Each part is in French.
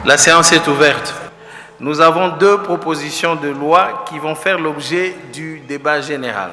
La séance est ouverte. Nous avons deux propositions de loi qui vont faire l'objet du débat général.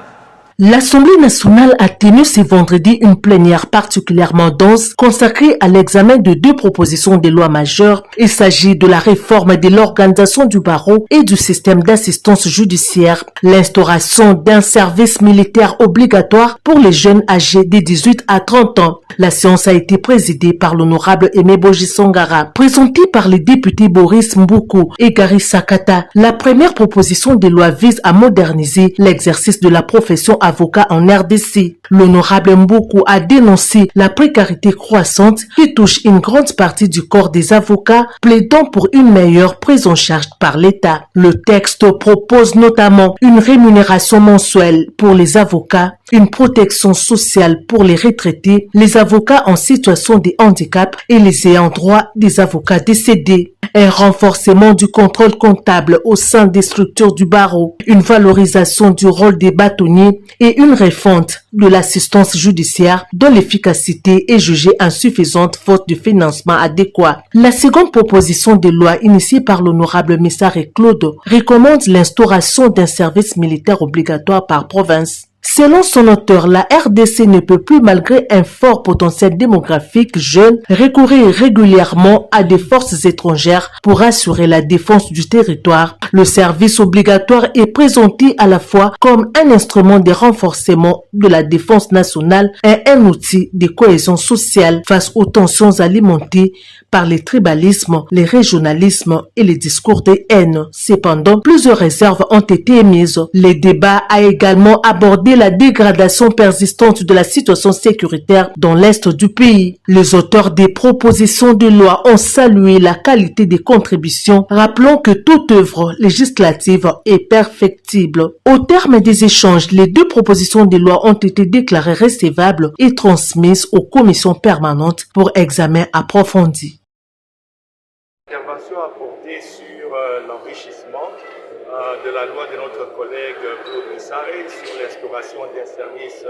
L'Assemblée nationale a tenu ce vendredi une plénière particulièrement dense consacrée à l'examen de deux propositions de loi majeures. Il s'agit de la réforme de l'organisation du barreau et du système d'assistance judiciaire, l'instauration d'un service militaire obligatoire pour les jeunes âgés de 18 à 30 ans. La séance a été présidée par l'honorable Aimé Boji Songara. Présentée par les députés Boris Mboukou et Gary Sakata, la première proposition de loi vise à moderniser l'exercice de la profession avocat en RDC. L'honorable Mboukou a dénoncé la précarité croissante qui touche une grande partie du corps des avocats, plaidant pour une meilleure prise en charge par l'État. Le texte propose notamment une rémunération mensuelle pour les avocats, une protection sociale pour les retraités, les avocats en situation de handicap et les ayants droit des avocats décédés. Un renforcement du contrôle comptable au sein des structures du barreau, une valorisation du rôle des bâtonniers et une refonte de l'assistance judiciaire dont l'efficacité est jugée insuffisante faute de financement adéquat. La seconde proposition de loi initiée par l'honorable Messare Claude recommande l'instauration d'un service militaire obligatoire par province. Selon son auteur, la RDC ne peut plus, malgré un fort potentiel démographique jeune, recourir régulièrement à des forces étrangères pour assurer la défense du territoire. Le service obligatoire est présenté à la fois comme un instrument de renforcement de la défense nationale et un outil de cohésion sociale face aux tensions alimentées par les tribalismes, les régionalismes et les discours de haine. Cependant, plusieurs réserves ont été émises. Le débat a également abordé la dégradation persistante de la situation sécuritaire dans l'est du pays. Les auteurs des propositions de loi ont salué la qualité des contributions, rappelant que toute œuvre législative est perfectible. Au terme des échanges, les deux propositions de loi ont été déclarées recevables et transmises aux commissions permanentes pour examen approfondi. Intervention à porter sur l'enrichissement de la loi de notre collègue Claude Messare sur l'instauration d'un service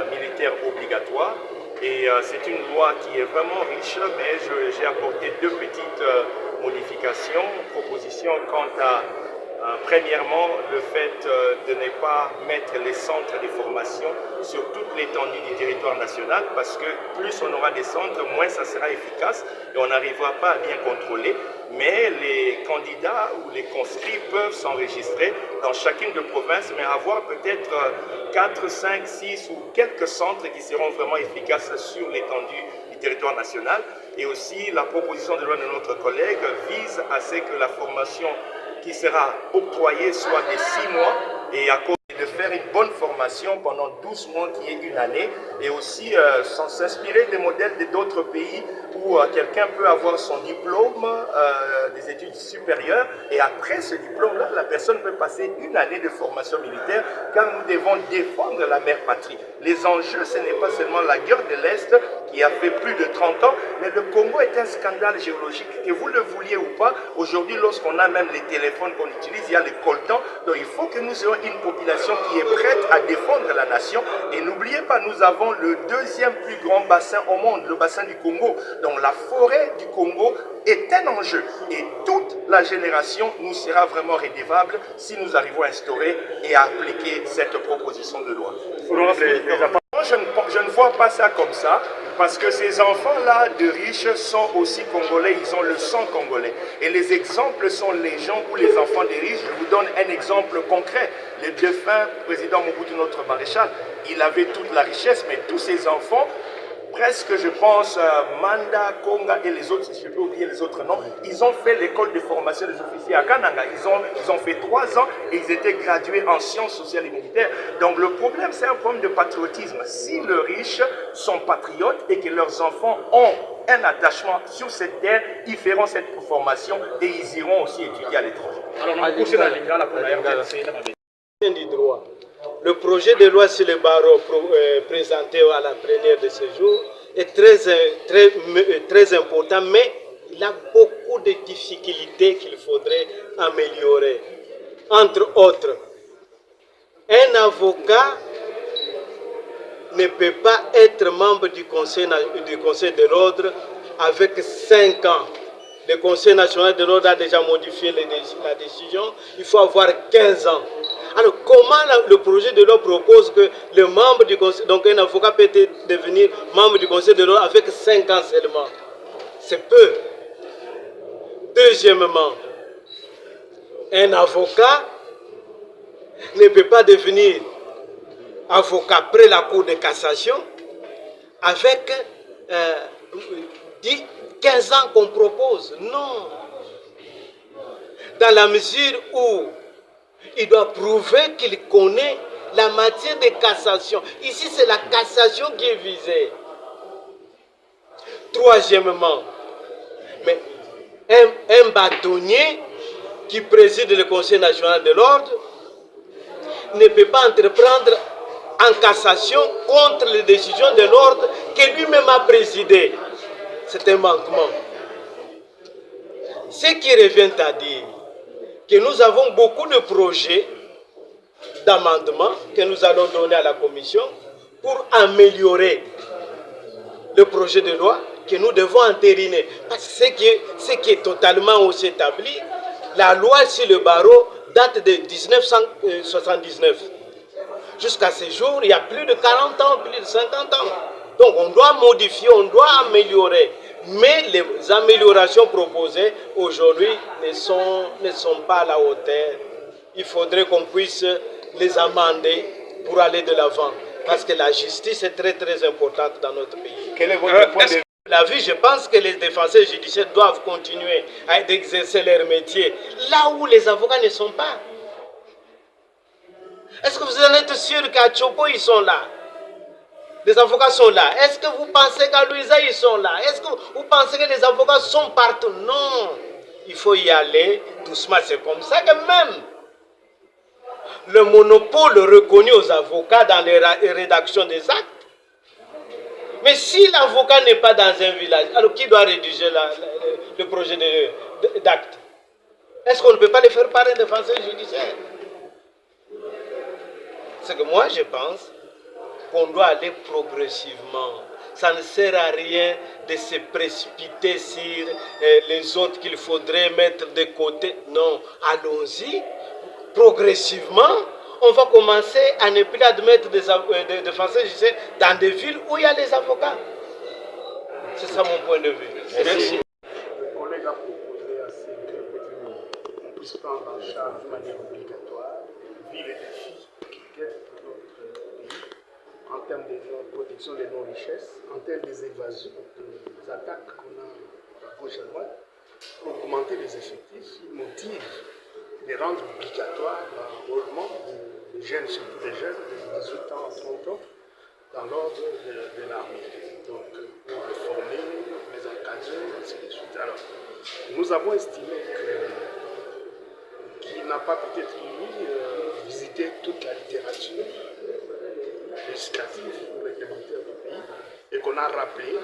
militaire obligatoire. Et c'est une loi qui est vraiment riche, mais j'ai apporté deux petites modifications, propositions quant à premièrement, le fait de ne pas mettre les centres de formation sur toute l'étendue du territoire national, parce que plus on aura des centres, moins ça sera efficace et on n'arrivera pas à bien contrôler. Mais les candidats ou les conscrits peuvent s'enregistrer dans chacune des provinces, mais avoir peut-être 4, 5, 6 ou quelques centres qui seront vraiment efficaces sur l'étendue du territoire national. Et aussi, la proposition de loi de notre collègue vise à ce que la formation qui sera octroyé soit de 6 mois et à cause de faire une bonne formation pendant 12 mois qui est une année et aussi sans s'inspirer des modèles d'autres pays où quelqu'un peut avoir son diplôme des études supérieures et après ce diplôme-là, la personne peut passer une année de formation militaire car nous devons défendre la mère patrie. Les enjeux, ce n'est pas seulement la guerre de l'Est qui a fait plus de 30 ans, mais le Congo est un scandale géologique, que vous le vouliez ou pas. Aujourd'hui, lorsqu'on a même les téléphones qu'on utilise, il y a les coltans. Donc il faut que nous ayons une population qui est prête à défendre la nation. Et n'oubliez pas, nous avons le deuxième plus grand bassin au monde, le bassin du Congo. Donc la forêt du Congo est un enjeu. Et toute la génération nous sera vraiment redevable si nous arrivons à instaurer et à appliquer cette proposition de loi. Je ne vois pas ça comme ça, parce que ces enfants-là de riches sont aussi congolais, ils ont le sang congolais. Et les exemples sont les gens ou les enfants des riches. Je vous donne un exemple concret. Le défunt président Mobutu, notre maréchal, il avait toute la richesse, mais tous ses enfants, presque je pense Manda, Konga et les autres, si je peux oublier les autres noms, ils ont fait l'école de formation des officiers à Kananga. Ils ont fait 3 ans et ils étaient gradués en sciences sociales et militaires. Donc le problème, c'est un problème de patriotisme. Si les riches sont patriotes et que leurs enfants ont un attachement sur cette terre, ils feront cette formation et ils iront aussi étudier à l'étranger. Du droit. Le projet de loi sur le barreau présenté à la plénière de ce jour est très important, mais il a beaucoup de difficultés qu'il faudrait améliorer. Entre autres, un avocat ne peut pas être membre du conseil de l'ordre avec 5 ans. le Conseil national de l'ordre a déjà modifié la décision, il faut avoir 15 ans. Alors, comment le projet de loi propose que le membre du Conseil, donc un avocat peut devenir membre du Conseil de l'ordre avec 5 ans seulement? C'est peu. Deuxièmement, un avocat ne peut pas devenir avocat après la Cour de cassation avec 15 ans qu'on propose. Non. Dans la mesure où il doit prouver qu'il connaît la matière de cassation. Ici, c'est la cassation qui est visée. Troisièmement, mais un bâtonnier qui préside le Conseil national de l'ordre ne peut pas entreprendre en cassation contre les décisions de l'ordre que lui-même a présidé. C'est un manquement. Ce qui revient à dire que nous avons beaucoup de projets d'amendements que nous allons donner à la commission pour améliorer le projet de loi que nous devons entériner. Parce que ce qui est totalement aussi établi, la loi sur le barreau date de 1979. Jusqu'à ce jour, il y a plus de 40 ans, plus de 50 ans. Donc on doit modifier, on doit améliorer. Mais les améliorations proposées aujourd'hui ne sont pas à la hauteur. Il faudrait qu'on puisse les amender pour aller de l'avant. Parce que la justice est très très importante dans notre pays. Quel est votre point de vue? La vie, je pense que les défenseurs judiciaires doivent continuer à exercer leur métier là où les avocats ne sont pas. Est-ce que vous en êtes sûr qu'à Chopo, ils sont là? Les avocats sont là. Est-ce que vous pensez qu'à Louisa, ils sont là? Est-ce que vous pensez que les avocats sont partout? Non. Il faut y aller doucement. C'est comme ça que même le monopole reconnu aux avocats dans les rédactions des actes. Mais si l'avocat n'est pas dans un village, alors qui doit rédiger le projet d'acte? Est-ce qu'on ne peut pas le faire par un défenseur judiciaire? C'est que moi, je pense qu'on doit aller progressivement. Ça ne sert à rien de se précipiter sur les autres qu'il faudrait mettre de côté. Non, allons-y. Progressivement, on va commencer à ne plus admettre des défenseurs judiciaires dans des villes où il y a des avocats. C'est ça mon point de vue. Merci. Le collègue a proposé à ce qu'on puisse prendre en charge de manière obligatoire, vu les défis qui guettent notre pays, en termes de protection des non-richesses, en termes des évasions, des attaques qu'on a à gauche à droite, pour augmenter les effectifs, il motive de rendre obligatoire l'enrôlement des jeunes, surtout des jeunes de 18 ans à 30 ans, dans l'ordre de l'armée. Donc, pour les former, les encadrer, ainsi de suite. Alors, nous avons estimé qu'il n'a pas peut-être visité toute la littérature législative ou réglementaire du pays et qu'on a rappelé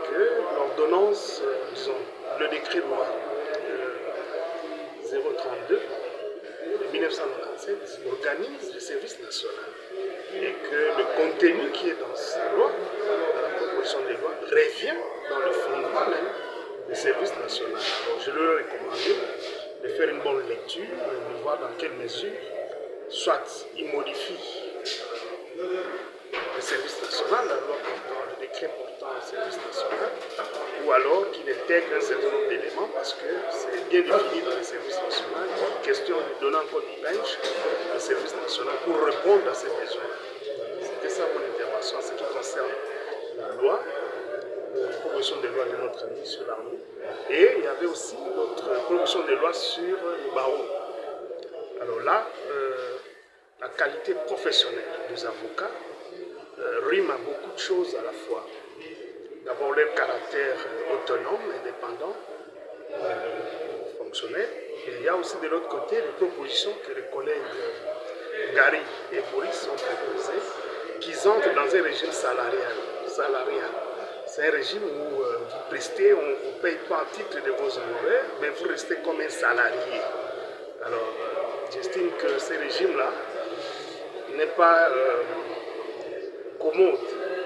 que l'ordonnance, disons, le décret loi 032 de 1997 organise le service national et que le contenu qui est dans cette loi, dans la proposition de loi, revient dans le fondement même du service national. Alors je leur ai recommandé de faire une bonne lecture, de voir dans quelle mesure, soit il modifie le service national, la loi portant, le décret portant le service national, ou alors qu'il intègre un certain nombre d'éléments parce que c'est bien défini dans le service national, une question de donner encore du bench au service national pour répondre à ces besoins. C'était ça mon intervention en ce qui concerne la loi, la proposition de loi de notre ami sur l'armée, et il y avait aussi notre proposition de loi sur le barreau. Alors là, la qualité professionnelle des avocats rime à beaucoup de choses à la fois. D'abord leur caractère autonome, indépendant, fonctionnel. Et il y a aussi de l'autre côté les propositions que les collègues Gary et Boris ont proposées, qu'ils entrent dans un régime salarial. C'est un régime où vous prestez, on ne vous paye pas en titre de vos honoraires, mais vous restez comme un salarié. Alors, j'estime que ce régime-là n'est pas commode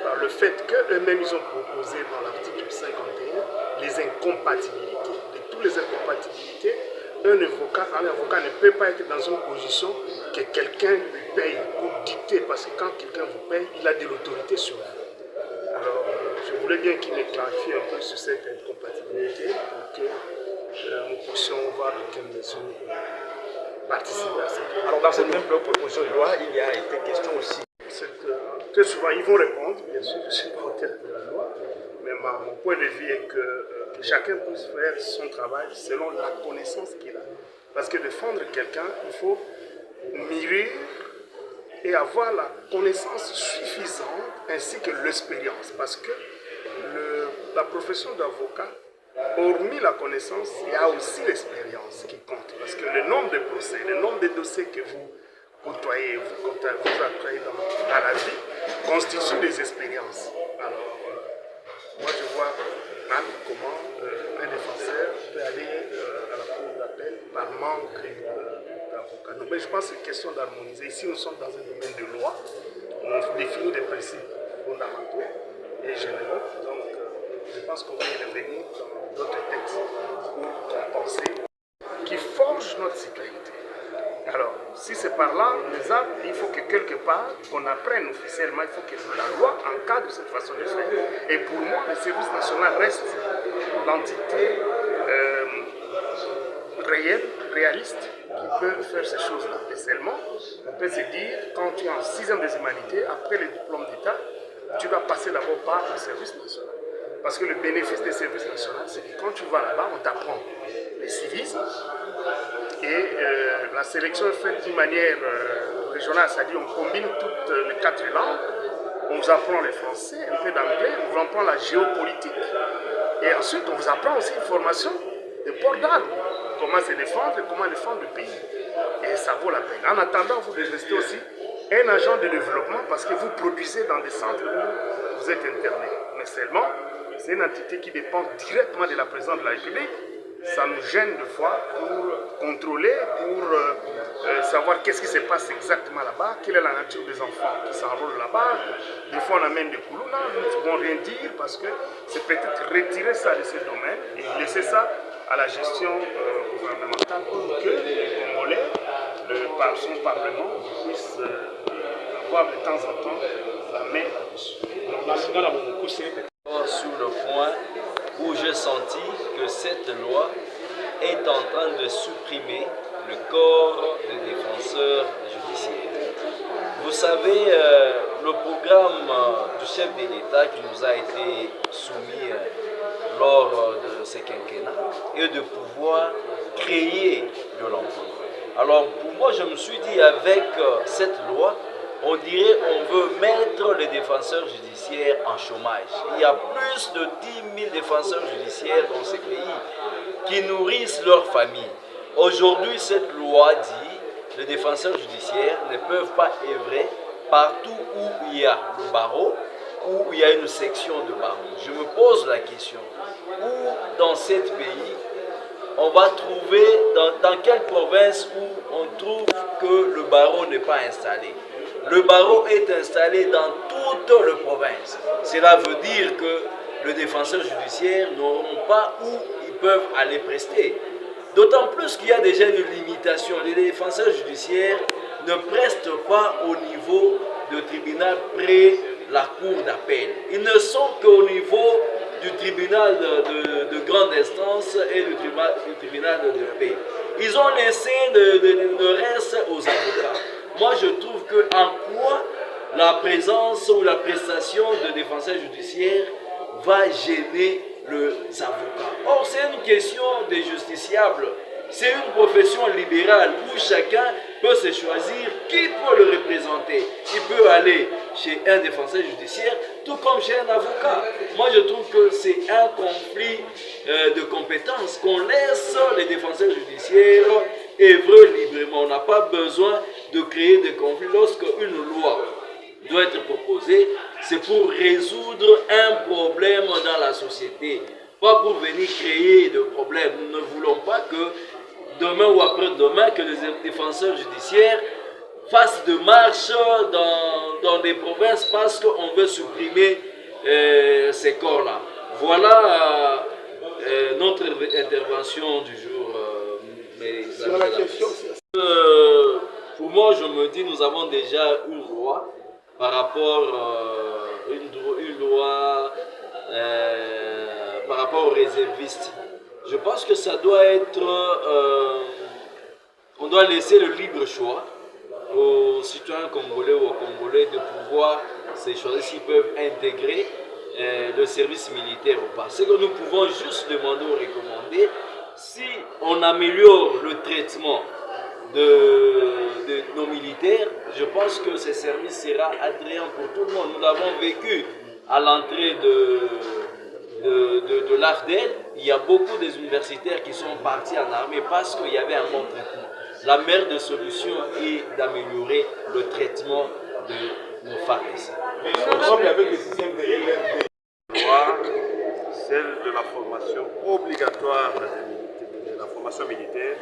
par le fait qu'eux-mêmes ils ont proposé dans l'article 51 les inconvénients incompatibilités. De toutes les incompatibilités, un avocat ne peut pas être dans une position que quelqu'un lui paye ou dicter, parce que quand quelqu'un vous paye, il a de l'autorité sur vous. Alors, je voulais bien qu'il me clarifie un peu sur cette incompatibilité pour que nous puissions voir dans quelle mesure participer à cette. Alors, dans cette même proposition de loi, il y a été question aussi. Très souvent, ils vont répondre, bien sûr, je suis pas auteur de la loi, mais mon point de vue est que chacun puisse faire son travail selon la connaissance qu'il a. Parce que défendre quelqu'un, il faut mûrir et avoir la connaissance suffisante ainsi que l'expérience. Parce que la profession d'avocat, hormis la connaissance, il y a aussi l'expérience qui compte. Parce que le nombre de procès, le nombre de dossiers que vous côtoyez, vous côtoyez dans la vie, constitue des expériences. Alors, moi je vois mal comment un défenseur peut aller à la cour d'appel par manque d'avocat. Donc, mais je pense que c'est une question d'harmoniser. Ici, nous sommes dans un domaine de loi. On définit des principes fondamentaux et généraux. Donc, je pense qu'on va y revenir dans d'autres textes pour compenser, qui forgent notre citoyenneté. Alors, si c'est par là, il faut que quelque part, qu'on apprenne officiellement, il faut que la loi encadre cette façon de faire. Et pour moi, le service national reste l'entité réelle, réaliste, qui peut faire ces choses-là. Et seulement, on peut se dire, quand tu es en 6e des humanités, après le diplôme d'État, tu dois passer d'abord par le service national. Parce que le bénéfice des services nationaux, c'est que quand tu vas là-bas, on t'apprend le civisme. Et la sélection est faite d'une manière régionale, c'est-à-dire on combine toutes les 4 langues. On vous apprend le français, un peu d'anglais, on vous apprend la géopolitique. Et ensuite, on vous apprend aussi une formation de port d'armes. Comment se défendre et comment défendre le pays. Et ça vaut la peine. En attendant, vous devez rester aussi un agent de développement parce que vous produisez dans des centres où vous êtes interné. Mais seulement, c'est une entité qui dépend directement de la présidence de la République. Ça nous gêne de fois pour contrôler, pour savoir qu'est-ce qui se passe exactement là-bas, quelle est la nature des enfants qui s'enrôlent là-bas. Des fois, on amène des koulouna, nous ne pouvons rien dire parce que c'est peut-être retirer ça de ce domaine et laisser ça à la gestion gouvernementale pour que les Congolais, son Parlement, puissent avoir de temps en temps la main là-dessus. Sur le point où j'ai senti que cette loi est en train de supprimer le corps des défenseurs judiciaires. Vous savez, le programme du chef de l'État qui nous a été soumis lors de ce quinquennat est de pouvoir créer de l'emploi. Alors pour moi, je me suis dit avec cette loi, on dirait qu'on veut mettre les défenseurs judiciaires en chômage. Il y a plus de 10 000 défenseurs judiciaires dans ce pays qui nourrissent leurs familles. Aujourd'hui, cette loi dit que les défenseurs judiciaires ne peuvent pas œuvrer partout où il y a le barreau, où il y a une section de barreau. Je me pose la question, où dans ce pays, on va trouver, dans quelle province où on trouve que le barreau n'est pas installé? Le barreau est installé dans toute la province. Cela veut dire que les défenseurs judiciaires n'auront pas où ils peuvent aller prester. D'autant plus qu'il y a déjà une limitation. Les défenseurs judiciaires ne prestent pas au niveau du tribunal près la cour d'appel. Ils ne sont qu'au niveau du tribunal de grande instance et du tribunal de paix. Ils ont laissé le reste aux avocats. Moi, je trouve que en quoi la présence ou la prestation de défenseurs judiciaires va gêner les avocats. Or, c'est une question des justiciables. C'est une profession libérale où chacun peut se choisir qui peut le représenter. Il peut aller chez un défenseur judiciaire, tout comme chez un avocat. Moi, je trouve que c'est un conflit de compétences qu'on laisse les défenseurs judiciaires œuvrer librement. On n'a pas besoin de créer des conflits. Lorsqu'une loi doit être proposée, c'est pour résoudre un problème dans la société, pas pour venir créer des problèmes. Nous ne voulons pas que demain ou après-demain, que les défenseurs judiciaires fassent de marches dans des provinces parce qu'on veut supprimer ces corps-là. Voilà l'information du jour, mes Sur la amis, question, pour moi, je me dis, nous avons déjà une loi par rapport une loi par rapport aux réservistes. Je pense que ça doit être, on doit laisser le libre choix aux citoyens congolais ou aux Congolais de pouvoir se choisir s'ils peuvent intégrer le service militaire ou pas. Ce que nous pouvons juste demander ou recommander, si on améliore le traitement de nos militaires, je pense que ce service sera attrayant pour tout le monde. Nous l'avons vécu à l'entrée de l'AFDEL. Il y a beaucoup des universitaires qui sont partis en armée parce qu'il y avait un bon traitement. La meilleure des solutions est d'améliorer le traitement de nos FARDC. Ensemble avec le système de loi, celle de la formation obligatoire de la formation militaire,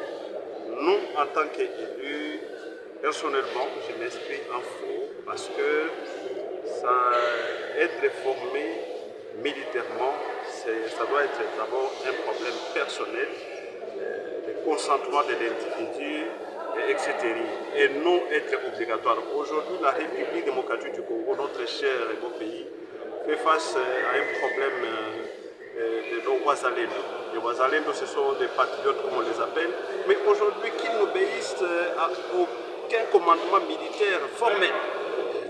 nous, en tant qu'élus, personnellement, je m'exprime en faux parce que être formé militairement, ça doit être d'abord un problème personnel, le consentement de l'individu, etc. Et non être obligatoire. Aujourd'hui, la République démocratique du Congo, notre cher et beau pays, fait face à un problème de nos Wazalendo. Les Wazalendo, ce sont des patriotes, comme on les appelle, mais aujourd'hui, qui n'obéissent à aucun commandement militaire formel.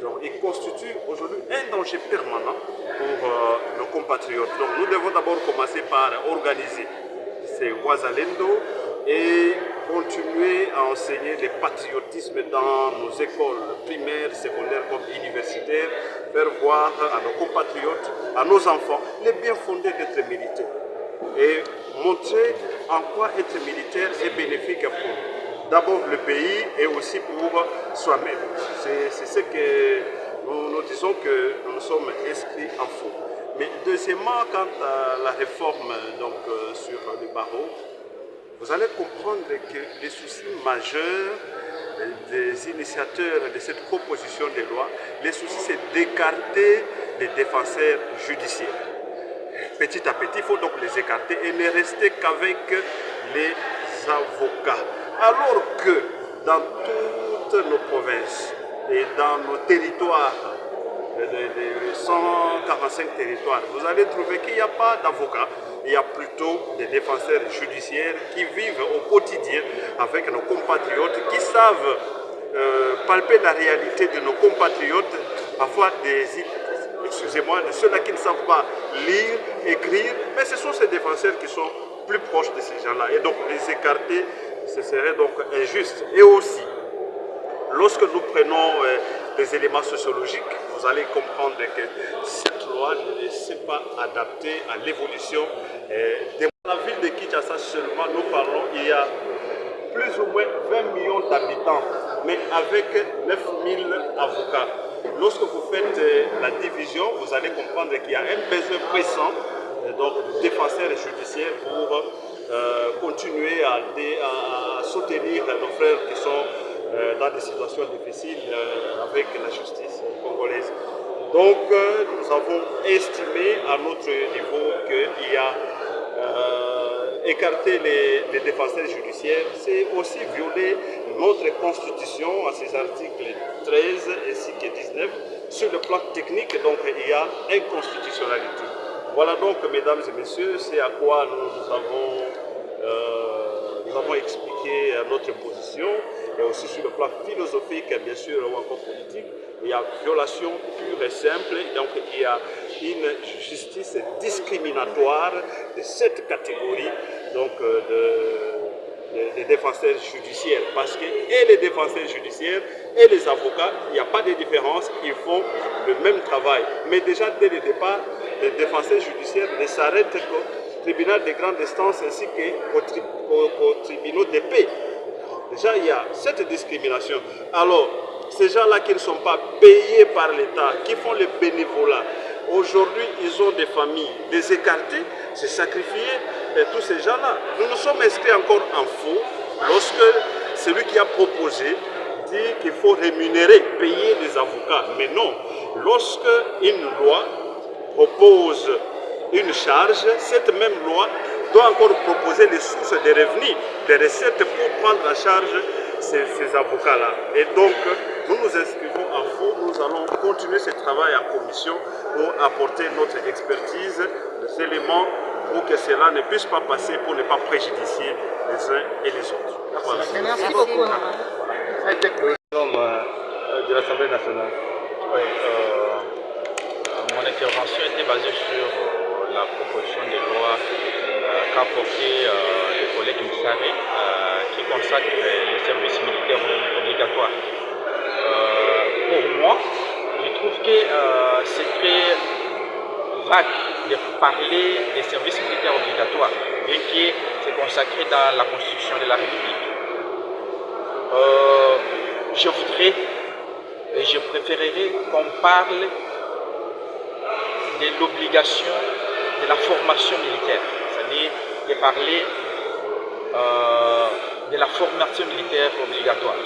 Donc, ils constituent aujourd'hui un danger permanent pour nos compatriotes. Donc, nous devons d'abord commencer par organiser ces Wazalendo et continuer à enseigner le patriotisme dans nos écoles primaires, secondaires comme universitaires, faire voir à nos compatriotes, à nos enfants, les bien fondés d'être militaire et montrer en quoi être militaire est bénéfique pour d'abord le pays et aussi pour soi-même. C'est ce que nous disons que nous sommes inscrits en faux. Mais deuxièmement, quant à la réforme donc, sur les barreaux, vous allez comprendre que les soucis majeurs des initiateurs de cette proposition de loi, les soucis c'est d'écarter les défenseurs judiciaires. Petit à petit, il faut donc les écarter et ne rester qu'avec les avocats. Alors que dans toutes nos provinces et dans nos territoires, les 145 territoires, vous allez trouver qu'il n'y a pas d'avocats, il y a plutôt des défenseurs judiciaires qui vivent au quotidien avec nos compatriotes, qui savent palper la réalité de nos compatriotes, parfois de ceux-là qui ne savent pas lire, écrire, mais ce sont ces défenseurs qui sont plus proches de ces gens-là. Et donc les écarter, ce serait donc injuste. Et aussi, lorsque nous prenons des éléments sociologiques, vous allez comprendre que cette loi ne s'est pas adaptée à l'évolution de la ville de Kinshasa seulement. Nous parlons, il y a plus ou moins 20 millions d'habitants, mais avec 9000 avocats. Lorsque vous faites la division, vous allez comprendre qu'il y a un besoin pressant donc, de défenseurs judiciaires pour continuer à soutenir nos frères qui sont dans des situations difficiles avec la justice congolaise. Donc nous avons estimé à notre niveau qu'il y a écarter les défenseurs judiciaires, c'est aussi violer notre constitution à ses articles 13 ainsi que 19. Sur le plan technique, donc, il y a inconstitutionnalité. Voilà donc, mesdames et messieurs, c'est à quoi nous avons expliqué notre position. Et aussi sur le plan philosophique, bien sûr, ou encore politique, il y a violation pure et simple. Donc, il y a une justice discriminatoire de cette catégorie donc, des défenseurs judiciaires. Parce que et les défenseurs judiciaires et les avocats, il n'y a pas de différence, ils font le même travail. Mais déjà, dès le départ, les défenseurs judiciaires ne s'arrêtent qu'au tribunal de grande instance ainsi qu'au tribunal de paix. Déjà, il y a cette discrimination. Alors, ces gens-là qui ne sont pas payés par l'État, qui font le bénévolat, aujourd'hui, ils ont des familles. Les écarter, c'est sacrifier tous ces gens-là. Nous nous sommes inscrits encore en faux lorsque celui qui a proposé dit qu'il faut rémunérer, payer les avocats. Mais non, lorsque une loi propose une charge, cette même loi doit encore proposer des sources de revenus, des recettes pour prendre en charge ces avocats-là. Et donc, nous nous inscrivons en faux, nous allons continuer ce travail en commission pour apporter notre expertise, des éléments pour que cela ne puisse pas passer, pour ne pas préjudicer les uns et les autres. Voilà. Merci beaucoup. De l'Assemblée nationale. Oui, mon intervention était basée sur la proposition de loi qu'a portée le collègue Missaré qui consacre les services militaires obligatoires. Pour moi, je trouve que c'est très vague de parler des services militaires obligatoires, bien que c'est consacré dans la Constitution de la République. Je voudrais et je préférerais qu'on parle de l'obligation de la formation militaire, c'est-à-dire de parler de la formation militaire obligatoire.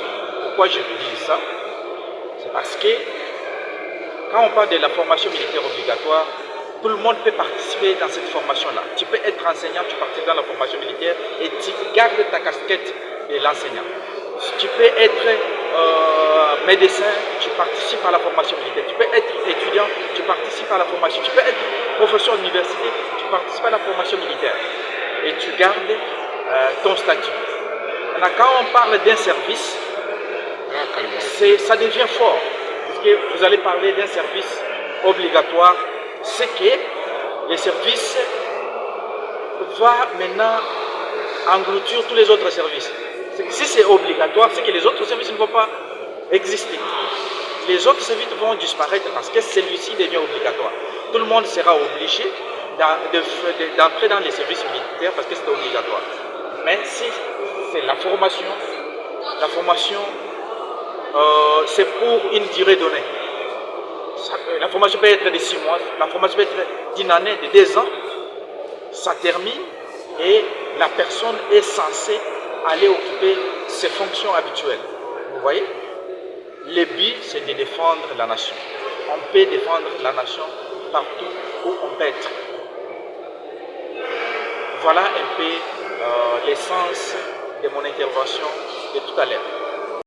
Pourquoi je dis ça? C'est parce que quand on parle de la formation militaire obligatoire, tout le monde peut participer dans cette formation-là. Tu peux être enseignant, tu participes dans la formation militaire et tu gardes ta casquette de l'enseignant. Tu peux être médecin, tu participes à la formation militaire. Tu peux être étudiant, tu participes à la formation. Tu peux être professeur d'université, tu participes à la formation militaire. Et tu gardes ton statut. Maintenant, quand on parle d'un service, ça devient fort. Parce que vous allez parler d'un service obligatoire, c'est que le service va maintenant engloutir tous les autres services. Si c'est obligatoire, c'est que les autres services ne vont pas exister. Les autres services vont disparaître parce que celui-ci devient obligatoire. Tout le monde sera obligé d'entrer dans les services militaires parce que c'est obligatoire. Mais si c'est la formation c'est pour une durée donnée. La formation peut être de 6 mois, la formation peut être d'une année, de 2 ans. Ça termine et la personne est censée aller occuper ses fonctions habituelles. Vous voyez? Le but, c'est de défendre la nation. On peut défendre la nation partout où on peut être. Voilà un peu l'essence de mon intervention de tout à l'heure.